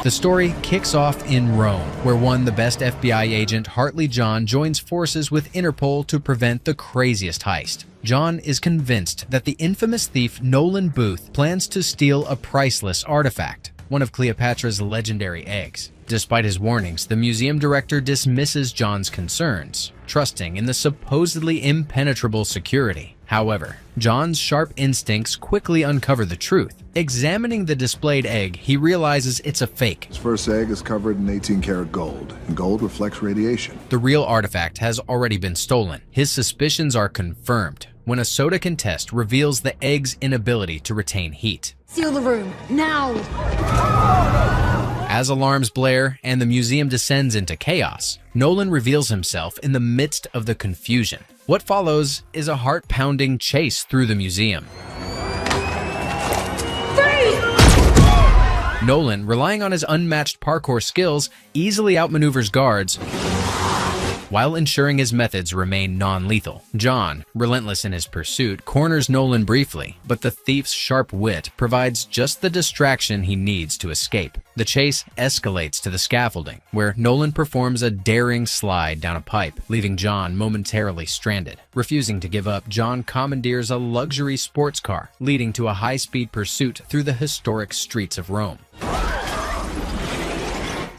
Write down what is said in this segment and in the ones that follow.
The story kicks off in Rome, where the best FBI agent, Hartley John, joins forces with Interpol to prevent the craziest heist. John is convinced that the infamous thief Nolan Booth plans to steal a priceless artifact, one of Cleopatra's legendary eggs. Despite his warnings, the museum director dismisses John's concerns, trusting in the supposedly impenetrable security. However, John's sharp instincts quickly uncover the truth. Examining the displayed egg, he realizes it's a fake. His first egg is covered in 18-karat gold, and gold reflects radiation. The real artifact has already been stolen. His suspicions are confirmed when a Sodakan test reveals the egg's inability to retain heat. Seal the room, now! As alarms blare and the museum descends into chaos, Nolan reveals himself in the midst of the confusion. What follows is a heart-pounding chase through the museum. Nolan, relying on his unmatched parkour skills, easily outmaneuvers guards while ensuring his methods remain non-lethal. John, relentless in his pursuit, corners Nolan briefly, but the thief's sharp wit provides just the distraction he needs to escape. The chase escalates to the scaffolding, where Nolan performs a daring slide down a pipe, leaving John momentarily stranded. Refusing to give up, John commandeers a luxury sports car, leading to a high-speed pursuit through the historic streets of Rome.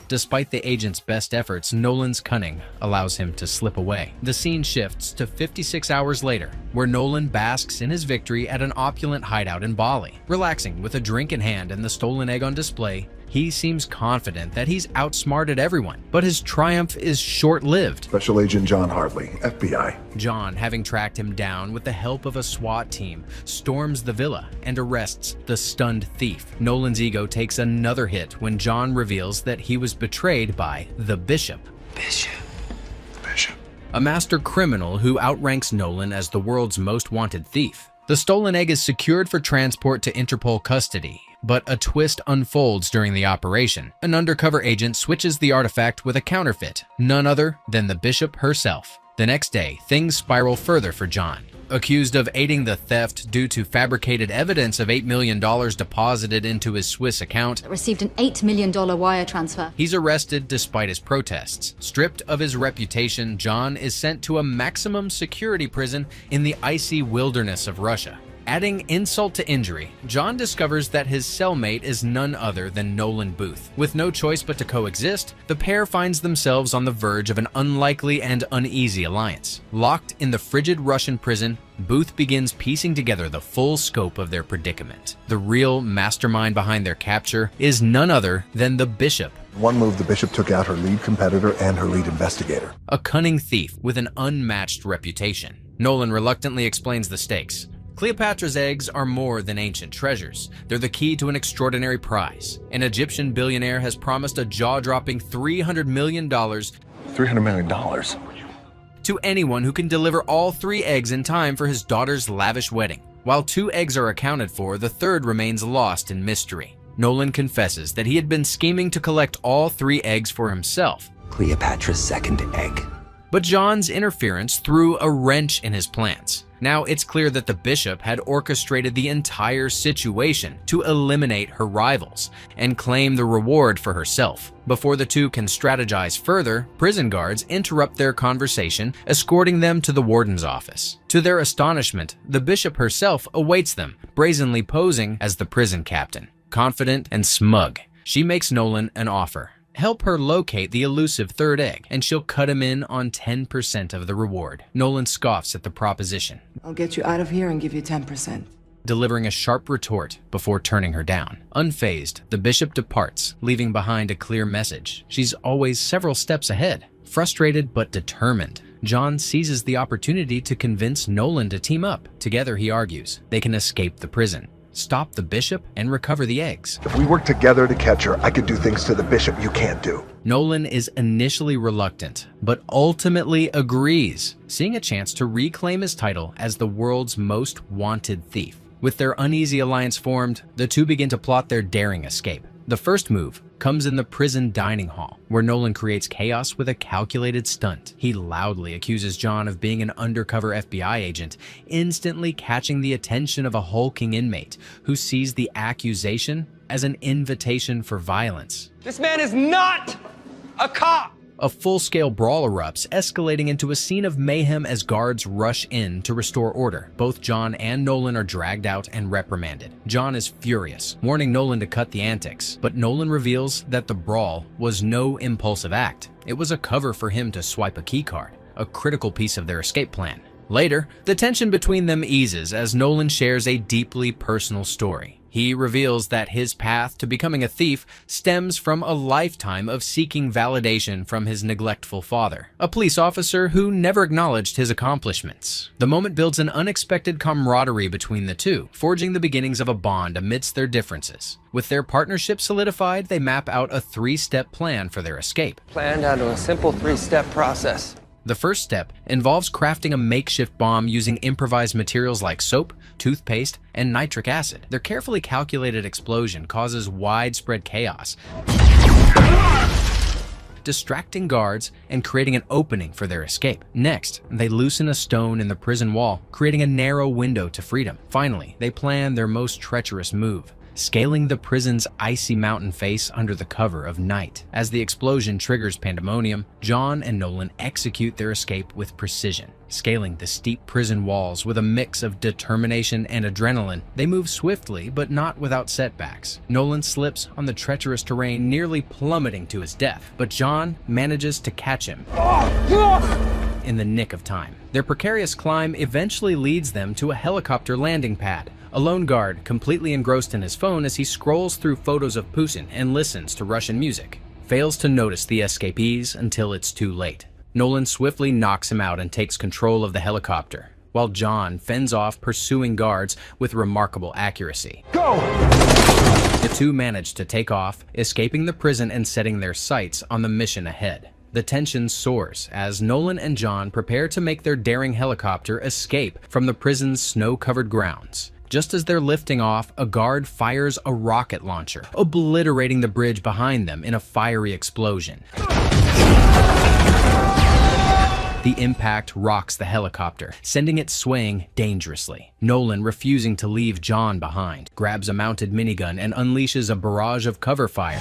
Despite the agent's best efforts, Nolan's cunning allows him to slip away. The scene shifts to 56 hours later, where Nolan basks in his victory at an opulent hideout in Bali. Relaxing with a drink in hand and the stolen egg on display, he seems confident that he's outsmarted everyone, but his triumph is short-lived. Special Agent John Hartley, FBI. John, having tracked him down with the help of a SWAT team, storms the villa and arrests the stunned thief. Nolan's ego takes another hit when John reveals that he was betrayed by the Bishop. Bishop. A master criminal who outranks Nolan as the world's most wanted thief. The stolen egg is secured for transport to Interpol custody, but a twist unfolds during the operation. An undercover agent switches the artifact with a counterfeit, none other than the Bishop herself. The next day, things spiral further for John. Accused of aiding the theft due to fabricated evidence of $8 million deposited into his Swiss account, Received an $8 million wire transfer. he's arrested despite his protests. Stripped of his reputation, John is sent to a maximum security prison in the icy wilderness of Russia. Adding insult to injury, John discovers that his cellmate is none other than Nolan Booth. With no choice but to coexist, the pair finds themselves on the verge of an unlikely and uneasy alliance. Locked in the frigid Russian prison, Booth begins piecing together the full scope of their predicament. The real mastermind behind their capture is none other than the Bishop. In one move, the Bishop took out her lead competitor and her lead investigator. A cunning thief with an unmatched reputation. Nolan reluctantly explains the stakes. Cleopatra's eggs are more than ancient treasures. They're the key to an extraordinary prize. An Egyptian billionaire has promised a jaw-dropping $300 million $300 million? to anyone who can deliver all 3 eggs in time for his daughter's lavish wedding. While 2 eggs are accounted for, the third remains lost in mystery. Nolan confesses that he had been scheming to collect all 3 eggs for himself. Cleopatra's second egg. But John's interference threw a wrench in his plans. Now it's clear that the Bishop had orchestrated the entire situation to eliminate her rivals and claim the reward for herself. Before the two can strategize further, prison guards interrupt their conversation, escorting them to the warden's office. To their astonishment, the Bishop herself awaits them, brazenly posing as the prison captain. Confident and smug, she makes Nolan an offer. Help her locate the elusive third egg, and she'll cut him in on 10% of the reward. Nolan scoffs at the proposition, I'll get you out of here and give you 10%. delivering a sharp retort before turning her down. Unfazed, the Bishop departs, leaving behind a clear message. She's always several steps ahead. Frustrated but determined, John seizes the opportunity to convince Nolan to team up. Together, he argues, they can escape the prison, stop the Bishop, and recover the eggs. If we work together to catch her, I could do things to the Bishop you can't do. Nolan is initially reluctant, but ultimately agrees, seeing a chance to reclaim his title as the world's most wanted thief. With their uneasy alliance formed, the two begin to plot their daring escape. The first move comes in the prison dining hall, where Nolan creates chaos with a calculated stunt. He loudly accuses John of being an undercover FBI agent, instantly catching the attention of a hulking inmate who sees the accusation as an invitation for violence. This man is not a cop! A full-scale brawl erupts, escalating into a scene of mayhem as guards rush in to restore order. Both John and Nolan are dragged out and reprimanded. John is furious, warning Nolan to cut the antics, but Nolan reveals that the brawl was no impulsive act. It was a cover for him to swipe a keycard, a critical piece of their escape plan. Later, the tension between them eases as Nolan shares a deeply personal story. He reveals that his path to becoming a thief stems from a lifetime of seeking validation from his neglectful father, a police officer who never acknowledged his accomplishments. The moment builds an unexpected camaraderie between the two, forging the beginnings of a bond amidst their differences. With their partnership solidified, they map out a 3-step plan for their escape. Planned out of a simple 3-step process. The first step involves crafting a makeshift bomb using improvised materials like soap, toothpaste, and nitric acid. Their carefully calculated explosion causes widespread chaos, distracting guards and creating an opening for their escape. Next, they loosen a stone in the prison wall, creating a narrow window to freedom. Finally, they plan their most treacherous move, scaling the prison's icy mountain face under the cover of night. As the explosion triggers pandemonium, John and Nolan execute their escape with precision. Scaling the steep prison walls with a mix of determination and adrenaline, they move swiftly but not without setbacks. Nolan slips on the treacherous terrain, nearly plummeting to his death, but John manages to catch him in the nick of time. Their precarious climb eventually leads them to a helicopter landing pad. A lone guard, completely engrossed in his phone as he scrolls through photos of Putin and listens to Russian music, fails to notice the escapees until it's too late. Nolan swiftly knocks him out and takes control of the helicopter, while John fends off pursuing guards with remarkable accuracy. Go! The two manage to take off, escaping the prison and setting their sights on the mission ahead. The tension soars as Nolan and John prepare to make their daring helicopter escape from the prison's snow-covered grounds. Just as they're lifting off, a guard fires a rocket launcher, obliterating the bridge behind them in a fiery explosion. The impact rocks the helicopter, sending it swaying dangerously. Nolan, refusing to leave John behind, grabs a mounted minigun and unleashes a barrage of cover fire,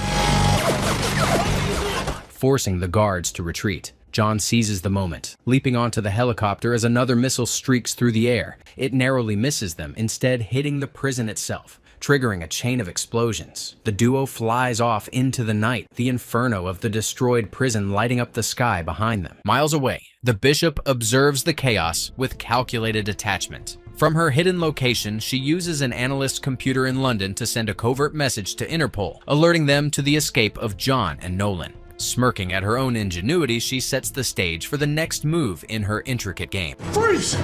forcing the guards to retreat. John seizes the moment, leaping onto the helicopter as another missile streaks through the air. It narrowly misses them, instead hitting the prison itself, triggering a chain of explosions. The duo flies off into the night, the inferno of the destroyed prison lighting up the sky behind them. Miles away, the bishop observes the chaos with calculated detachment. From her hidden location, she uses an analyst's computer in London to send a covert message to Interpol, alerting them to the escape of John and Nolan. Smirking at her own ingenuity, she sets the stage for the next move in her intricate game. Freeze!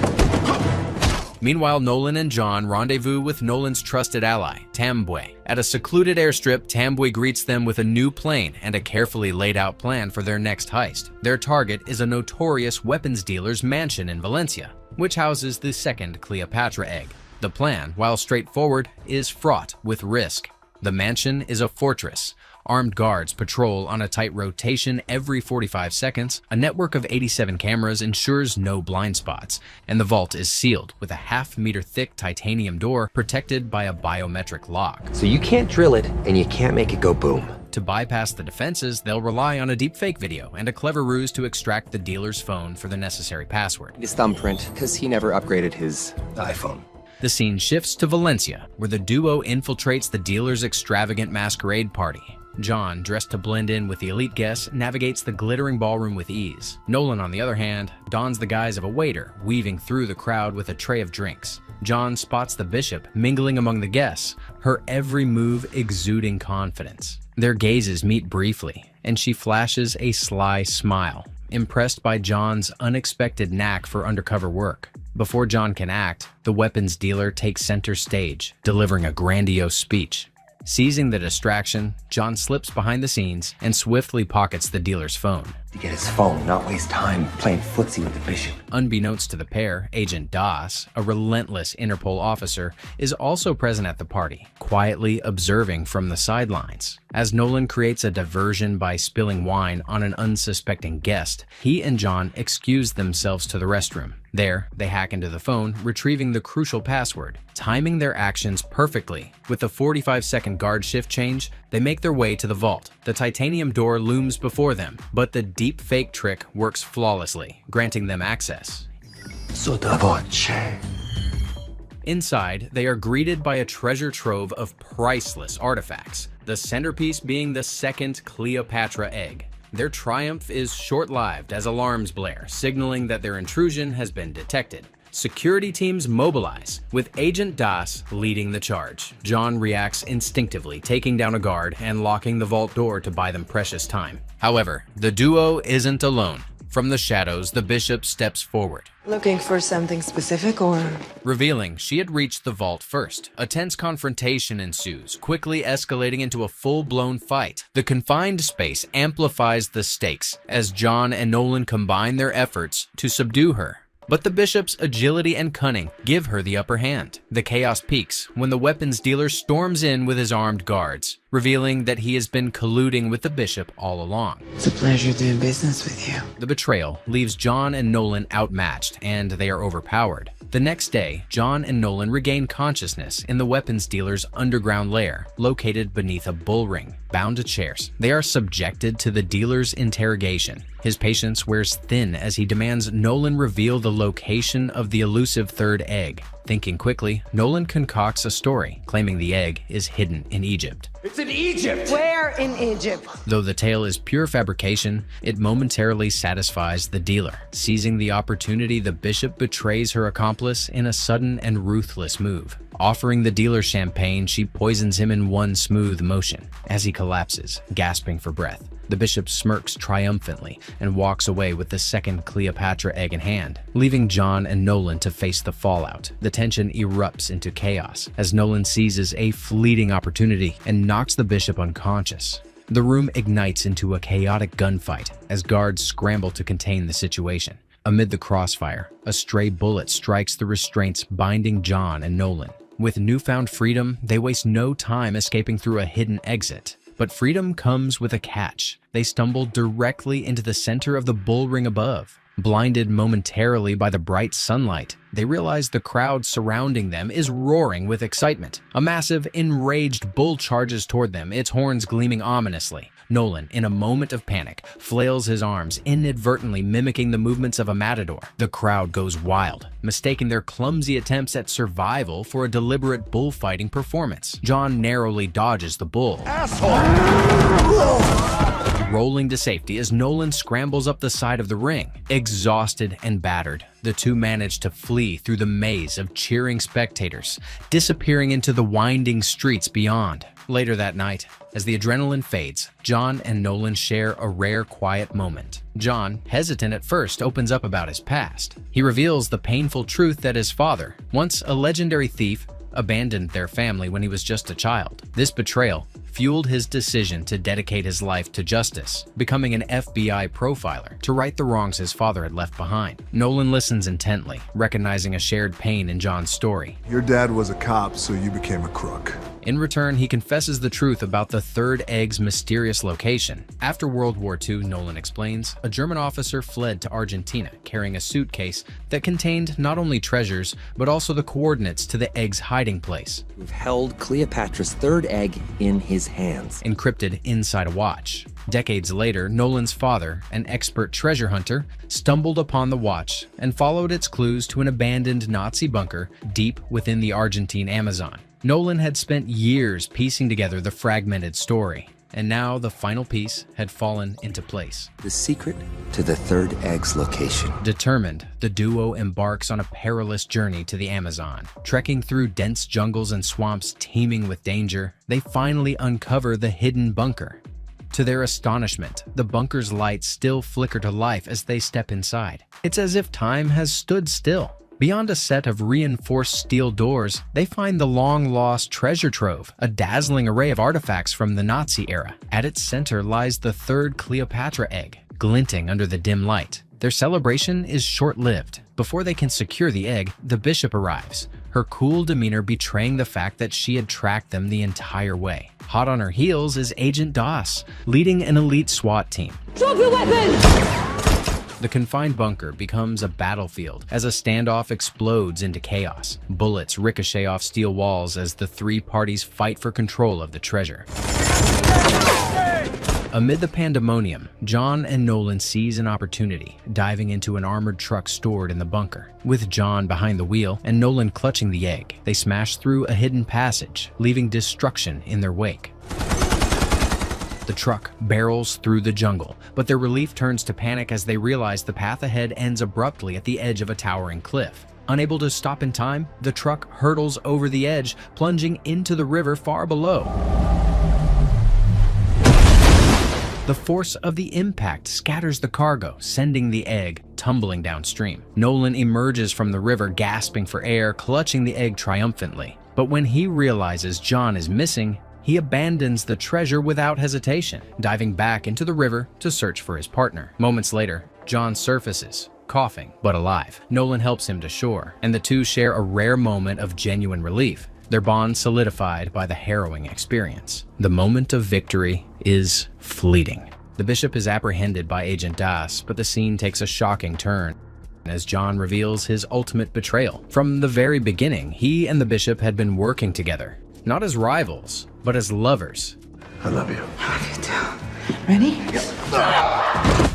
Meanwhile, Nolan and John rendezvous with Nolan's trusted ally, Tambwe. At a secluded airstrip, Tambwe greets them with a new plane and a carefully laid out plan for their next heist. Their target is a notorious weapons dealer's mansion in Valencia, which houses the second Cleopatra egg. The plan, while straightforward, is fraught with risk. The mansion is a fortress. Armed guards patrol on a tight rotation every 45 seconds. A network of 87 cameras ensures no blind spots, and the vault is sealed with a half-meter thick titanium door protected by a biometric lock. So you can't drill it, and you can't make it go boom. To bypass the defenses, they'll rely on a deepfake video and a clever ruse to extract the dealer's phone for the necessary password. His thumbprint, because he never upgraded his iPhone. The scene shifts to Valencia, where the duo infiltrates the dealer's extravagant masquerade party. John, dressed to blend in with the elite guests, navigates the glittering ballroom with ease. Nolan, on the other hand, dons the guise of a waiter, weaving through the crowd with a tray of drinks. John spots the bishop mingling among the guests, her every move exuding confidence. Their gazes meet briefly, and she flashes a sly smile, impressed by John's unexpected knack for undercover work. Before John can act, the weapons dealer takes center stage, delivering a grandiose speech. Seizing the distraction, John slips behind the scenes and swiftly pockets the dealer's phone. To get his phone, not waste time playing footsie with the bishop. Unbeknownst to the pair, Agent Das, a relentless Interpol officer, is also present at the party, quietly observing from the sidelines. As Nolan creates a diversion by spilling wine on an unsuspecting guest, he and John excuse themselves to the restroom. There, they hack into the phone, retrieving the crucial password. Timing their actions perfectly, with a 45-second guard shift change, they make their way to the vault. The titanium door looms before them, but the deep fake trick works flawlessly, granting them access. Inside, they are greeted by a treasure trove of priceless artifacts, the centerpiece being the second Cleopatra egg. Their triumph is short-lived as alarms blare, signaling that their intrusion has been detected. Security teams mobilize, with Agent Das leading the charge. John reacts instinctively, taking down a guard and locking the vault door to buy them precious time. However, the duo isn't alone. From the shadows, the bishop steps forward. Looking for something specific, or? Revealing she had reached the vault first. A tense confrontation ensues, quickly escalating into a full-blown fight. The confined space amplifies the stakes as John and Nolan combine their efforts to subdue her. But the bishop's agility and cunning give her the upper hand. The chaos peaks when the weapons dealer storms in with his armed guards, revealing that he has been colluding with the bishop all along. It's a pleasure doing business with you. The betrayal leaves John and Nolan outmatched, and they are overpowered. The next day, John and Nolan regain consciousness in the weapons dealer's underground lair, located beneath a bull ring. Bound to chairs, they are subjected to the dealer's interrogation. His patience wears thin as he demands Nolan reveal the location of the elusive third egg. Thinking quickly, Nolan concocts a story, claiming the egg is hidden in Egypt. It's in Egypt! Where in Egypt? Though the tale is pure fabrication, it momentarily satisfies the dealer. Seizing the opportunity, the bishop betrays her accomplice in a sudden and ruthless move. Offering the dealer champagne, she poisons him in one smooth motion. As he collapses, gasping for breath, the bishop smirks triumphantly and walks away with the second Cleopatra egg in hand, leaving John and Nolan to face the fallout. The tension erupts into chaos as Nolan seizes a fleeting opportunity and knocks the bishop unconscious. The room ignites into a chaotic gunfight as guards scramble to contain the situation. Amid the crossfire, a stray bullet strikes the restraints binding John and Nolan. With newfound freedom, they waste no time escaping through a hidden exit. But freedom comes with a catch. They stumble directly into the center of the bull ring above. Blinded momentarily by the bright sunlight, they realize the crowd surrounding them is roaring with excitement. A massive, enraged bull charges toward them, its horns gleaming ominously. Nolan, in a moment of panic, flails his arms, inadvertently mimicking the movements of a matador. The crowd goes wild, mistaking their clumsy attempts at survival for a deliberate bullfighting performance. John narrowly dodges the bull, rolling to safety as Nolan scrambles up the side of the ring. Exhausted and battered, the two manage to flee through the maze of cheering spectators, disappearing into the winding streets beyond. Later that night, as the adrenaline fades, John and Nolan share a rare quiet moment. John, hesitant at first, opens up about his past. He reveals the painful truth that his father, once a legendary thief, abandoned their family when he was just a child. This betrayal fueled his decision to dedicate his life to justice, becoming an FBI profiler to right the wrongs his father had left behind. Nolan listens intently, recognizing a shared pain in John's story. Your dad was a cop, so you became a crook. In return, he confesses the truth about the third egg's mysterious location. After World War II, Nolan explains, a German officer fled to Argentina carrying a suitcase that contained not only treasures, but also the coordinates to the egg's hiding place. We've held Cleopatra's third egg in his hands, encrypted inside a watch. Decades later, Nolan's father, an expert treasure hunter, stumbled upon the watch and followed its clues to an abandoned Nazi bunker deep within the Argentine Amazon. Nolan had spent years piecing together the fragmented story, and now the final piece had fallen into place. The secret to the third egg's location. Determined, the duo embarks on a perilous journey to the Amazon. Trekking through dense jungles and swamps teeming with danger, they finally uncover the hidden bunker. To their astonishment, the bunker's lights still flicker to life as they step inside. It's as if time has stood still. Beyond a set of reinforced steel doors, they find the long-lost treasure trove, a dazzling array of artifacts from the Nazi era. At its center lies the third Cleopatra egg, glinting under the dim light. Their celebration is short-lived. Before they can secure the egg, the bishop arrives, her cool demeanor betraying the fact that she had tracked them the entire way. Hot on her heels is Agent Das, leading an elite SWAT team. Drop your weapon! The confined bunker becomes a battlefield as a standoff explodes into chaos. Bullets ricochet off steel walls as the three parties fight for control of the treasure. Amid the pandemonium, John and Nolan seize an opportunity, diving into an armored truck stored in the bunker. With John behind the wheel and Nolan clutching the egg, they smash through a hidden passage, leaving destruction in their wake. The truck barrels through the jungle, but their relief turns to panic as they realize the path ahead ends abruptly at the edge of a towering cliff. Unable to stop in time, the truck hurtles over the edge, plunging into the river far below. The force of the impact scatters the cargo, sending the egg tumbling downstream. Nolan emerges from the river, gasping for air, clutching the egg triumphantly. But when he realizes John is missing, he abandons the treasure without hesitation, diving back into the river to search for his partner. Moments later, John surfaces, coughing but alive. Nolan helps him to shore, and the two share a rare moment of genuine relief, their bond solidified by the harrowing experience. The moment of victory is fleeting. The bishop is apprehended by Agent Das, but the scene takes a shocking turn as John reveals his ultimate betrayal. From the very beginning, he and the bishop had been working together, not as rivals, but as lovers. I love you. Love you too. Ready?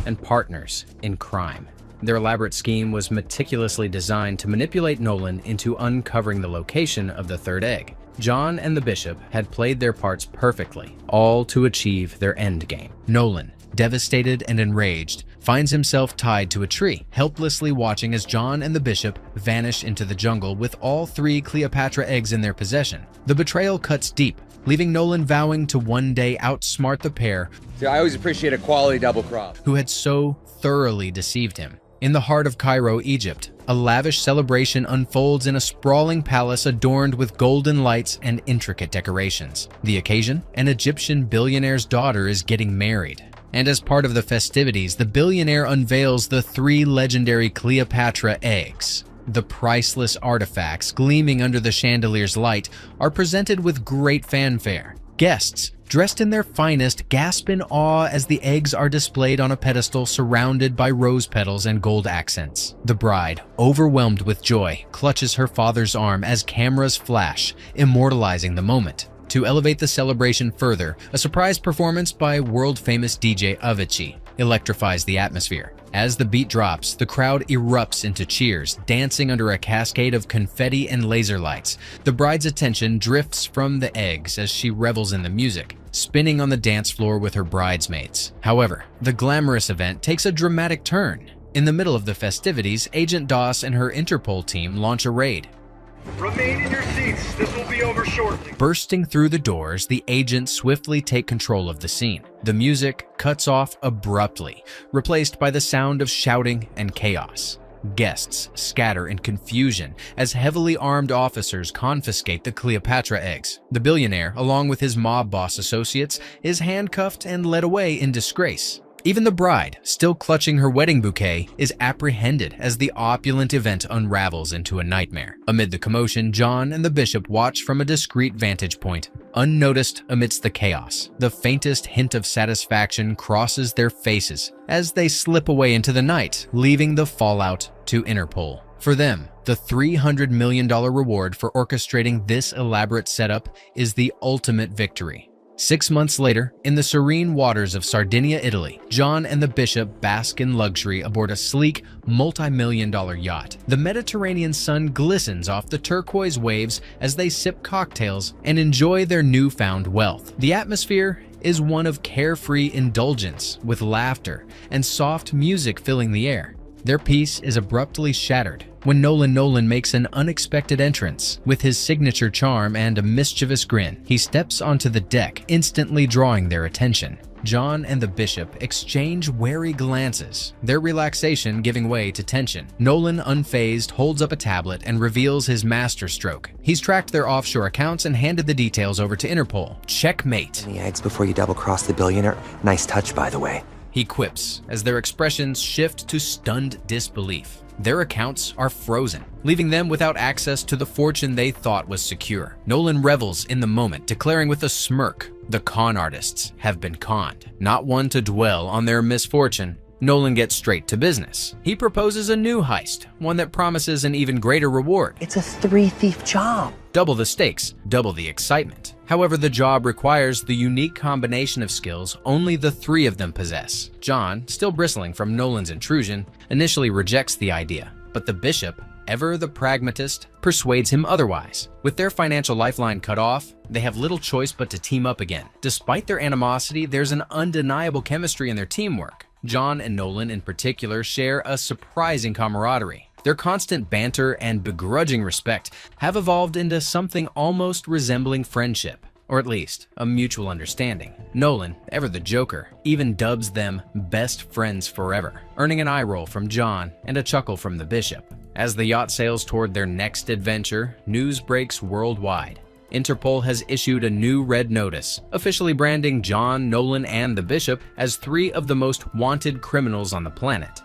And partners in crime. Their elaborate scheme was meticulously designed to manipulate Nolan into uncovering the location of the third egg. John and the bishop had played their parts perfectly, all to achieve their endgame. Nolan, devastated and enraged, finds himself tied to a tree, helplessly watching as John and the bishop vanish into the jungle with all three Cleopatra eggs in their possession. The betrayal cuts deep, leaving Nolan vowing to one day outsmart the pair. See, I always appreciate a quality double crop. Who had so thoroughly deceived him. In the heart of Cairo, Egypt, a lavish celebration unfolds in a sprawling palace adorned with golden lights and intricate decorations. The occasion? An Egyptian billionaire's daughter is getting married. And as part of the festivities, the billionaire unveils the three legendary Cleopatra eggs. The priceless artifacts, gleaming under the chandelier's light, are presented with great fanfare. Guests, dressed in their finest, gasp in awe as the eggs are displayed on a pedestal surrounded by rose petals and gold accents. The bride, overwhelmed with joy, clutches her father's arm as cameras flash, immortalizing the moment. To elevate the celebration further, a surprise performance by world-famous DJ Avicii electrifies the atmosphere. As the beat drops, the crowd erupts into cheers, dancing under a cascade of confetti and laser lights. The bride's attention drifts from the eggs as she revels in the music, spinning on the dance floor with her bridesmaids. However, the glamorous event takes a dramatic turn. In the middle of the festivities, Agent Das and her Interpol team launch a raid. Remain in your seats. This will be over shortly. Bursting through the doors, the agents swiftly take control of the scene. The music cuts off abruptly, replaced by the sound of shouting and chaos. Guests scatter in confusion as heavily armed officers confiscate the Cleopatra eggs. The billionaire, along with his mob boss associates, is handcuffed and led away in disgrace. Even the bride, still clutching her wedding bouquet, is apprehended as the opulent event unravels into a nightmare. Amid the commotion, John and the bishop watch from a discreet vantage point, unnoticed amidst the chaos. The faintest hint of satisfaction crosses their faces as they slip away into the night, leaving the fallout to Interpol. For them, the $300 million reward for orchestrating this elaborate setup is the ultimate victory. 6 months later, in the serene waters of Sardinia, Italy, John and the bishop bask in luxury aboard a sleek, multi-million-dollar yacht. The Mediterranean sun glistens off the turquoise waves as they sip cocktails and enjoy their newfound wealth. The atmosphere is one of carefree indulgence, with laughter and soft music filling the air. Their peace is abruptly shattered when Nolan makes an unexpected entrance. With his signature charm and a mischievous grin, he steps onto the deck, instantly drawing their attention. John and the bishop exchange wary glances, their relaxation giving way to tension. Nolan, unfazed, holds up a tablet and reveals his masterstroke. He's tracked their offshore accounts and handed the details over to Interpol. Checkmate. The eggs before you double-cross the billionaire. Nice touch, by the way. He quips as their expressions shift to stunned disbelief. Their accounts are frozen, leaving them without access to the fortune they thought was secure. Nolan revels in the moment, declaring with a smirk, "The con artists have been conned." Not one to dwell on their misfortune, Nolan gets straight to business. He proposes a new heist, one that promises an even greater reward. It's a three-thief job. Double the stakes, double the excitement. However, the job requires the unique combination of skills only the three of them possess. John, still bristling from Nolan's intrusion, initially rejects the idea, but the Bishop, ever the pragmatist, persuades him otherwise. With their financial lifeline cut off, they have little choice but to team up again. Despite their animosity, there's an undeniable chemistry in their teamwork. John and Nolan in particular share a surprising camaraderie. Their constant banter and begrudging respect have evolved into something almost resembling friendship, or at least a mutual understanding. Nolan, ever the Joker, even dubs them best friends forever, earning an eye roll from John and a chuckle from the Bishop. As the yacht sails toward their next adventure, news breaks worldwide. Interpol has issued a new red notice, officially branding John, Nolan, and the Bishop as three of the most wanted criminals on the planet.